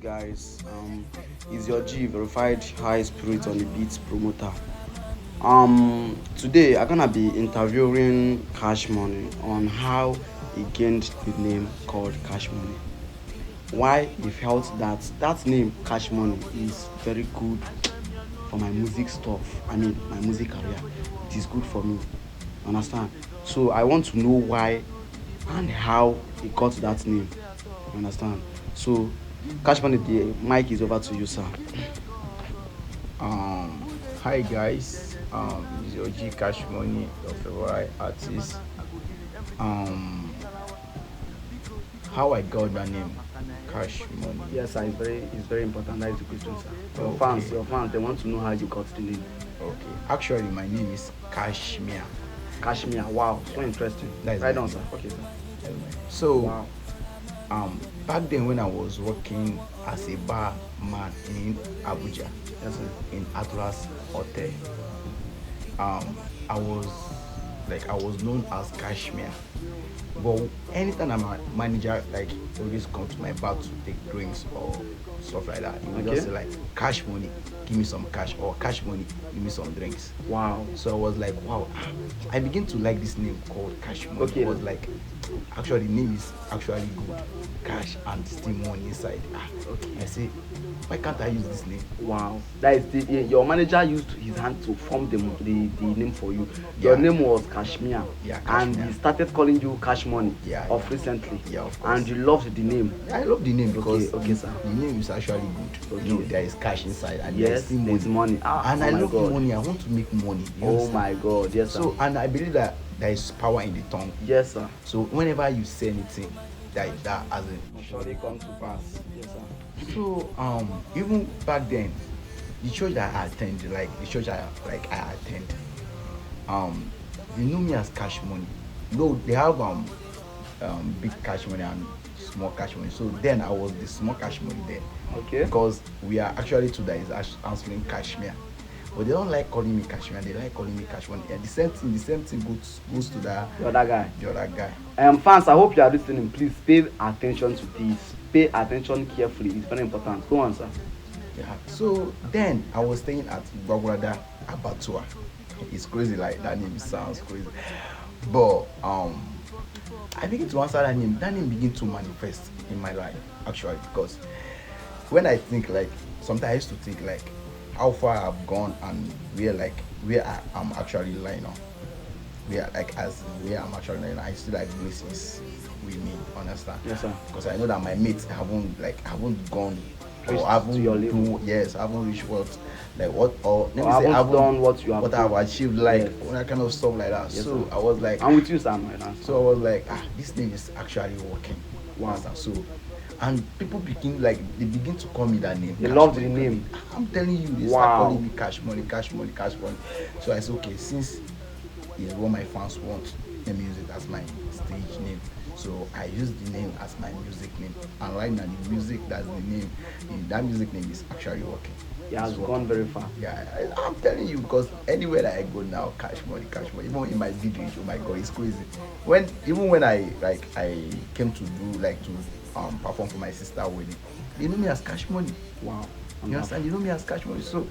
Guys, is your G verified high spirit on the beats promoter. Today I'm gonna be interviewing Cashmony on how he gained the name called Cashmony. Why he felt that name Cashmony is very good for my music stuff. I mean my music career. It is good for me. Understand? So I want to know why and how he got that name. You understand? So Cashmony, the mic is over to you, sir. Um, Hi guys, it's your G Cashmony, your favorite artist. Um, how I got the name Cash Money. Yes, sir. It's very important. That is the question, sir. Okay. Your fans, they want to know how you got the name. Okay, actually my name is Cashmere. Kashmir. Wow, so interesting. That is Right my on, name. sir. Okay, sir. So Wow. back then when I was working as a barman in Abuja, Yes, sir. in Atlas Hotel, I was I was known as Cashmere. But anytime I'm a manager, like always come to my bar to take drinks or stuff like that, he would Okay. just say like cash money, give me some cash, or cash money, give me some drinks. Wow. So I was like, wow, I begin to like this name called Cash Money. Okay. It was like, actually, the name is actually good, cash and still money inside. Okay. I say, why can't I use this name? Wow. That is your manager used his hand to form the name for you. Your Yeah. name was Kashmir. Yeah, And Kashmir. he started calling you Cash Money Yeah, of yeah. recently. Yeah, of course. And you loved the name. I love the name because Okay, sir. the name is actually good. Okay. You know, there is cash inside and there is Yes, still there's money. And Oh I my love God. money. I want to make money. You Oh understand? my God. Yes, sir. So and I believe that there is power in the tongue. Yes, sir. So whenever you say anything, that as in. Surely come to pass. Yes, sir. So even back then, the church that I attend, like the church I attend, they know me as cash money. No, they have big cash money and small cash money. So then I was the small cash money there. Okay. Because we are actually two that is answering Kashmir. But they don't like calling me Kashmir, they like calling me Kashmir. Yeah, the same thing goes to The other guy. the other guy. Fans, I hope you are listening. Please pay attention to this. Pay attention carefully. It's very important. Go on, sir. Yeah. So then I was staying at Bagwada Abatua. It's crazy, like that name sounds crazy. But I begin to answer that name begin to manifest in my life actually because when I think like sometimes I used to think like how far I've gone and where I am actually lying on. Where I'm actually lying on, I still like blessings with me, understand? Yes, sir. Because I know that my mates haven't gone Reached or haven't to your level. haven't reached what or let Or me say haven't done what you have what done. I've achieved, like Yes. all that kind of stuff like that. Yes, So sir. I was like, I'm with you, Sam. Right now. so I was like, this name is actually working. Wow. Understand? So, and people they begin to call me that name. They Cash loved Money. the name. I'm telling you, they Wow. start calling me Cash Money, Cash Money, Cash Money. So I said, okay, since it's what my fans want, let me use it as my stage name. So I use the name as my music name. And right now, the music that's the name, that music name is actually working. He has It's gone working. very far. Yeah, I'm telling you because anywhere that I go now, cash money, cash money. Even in my village, oh my God, it's crazy. When I came to do like to perform for my sister wedding, they know me as cash money. Wow. I'm You understand? They know me as cash money. So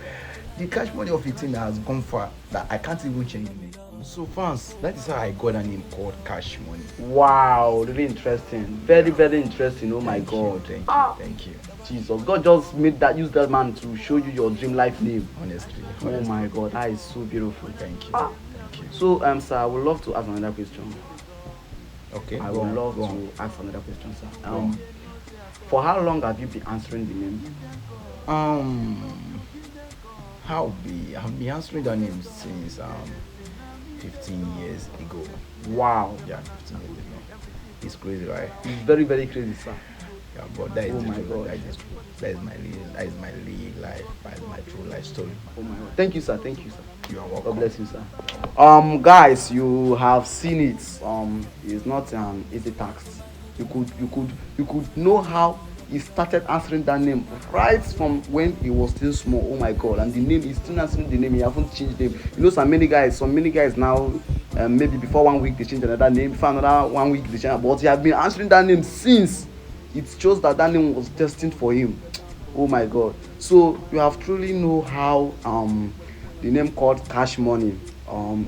the cash money of a thing has gone far that I can't even change the name. So fans, that is how I got a name called Cash Money. Wow, really interesting. Very, very interesting. Oh my Thank you, God. thank you. Jesus. God just use that man to show you your dream life name. Honestly. Oh my God, that is so beautiful. Thank you. Ah. Thank you. So, sir, I would love to ask another question. Okay. I go would on, love go on. to ask another question, sir. Go on. For how long have you been answering the name? I've been answering that name since 15 years ago. Wow. Yeah, 15 years ago. It's crazy, right? It's very, very crazy, sir. Yeah, but that is Oh the my truth. God. That is my real life. That is my true life story. Oh my God. Thank you, sir. Thank you, sir. You are welcome. God bless you, sir. Guys, you have seen it. It's not an easy task. You could know how he started answering that name right from when he was still small. Oh my God! And the name is still answering the name. He haven't changed name. You know, some many guys now. Maybe before 1 week they change another name. Before another 1 week they change. But he has been answering that name since. It shows that name was destined for him. Oh my god. So you have truly know how the name called Cash Money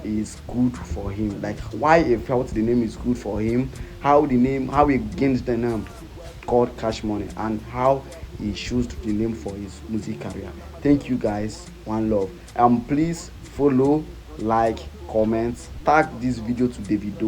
is good for him, like why he felt the name is good for him, how he gained the name called Cash Money, and how he chose the name for his music career. Thank you guys, one love. Please follow, like, comment, tag this video to Davido.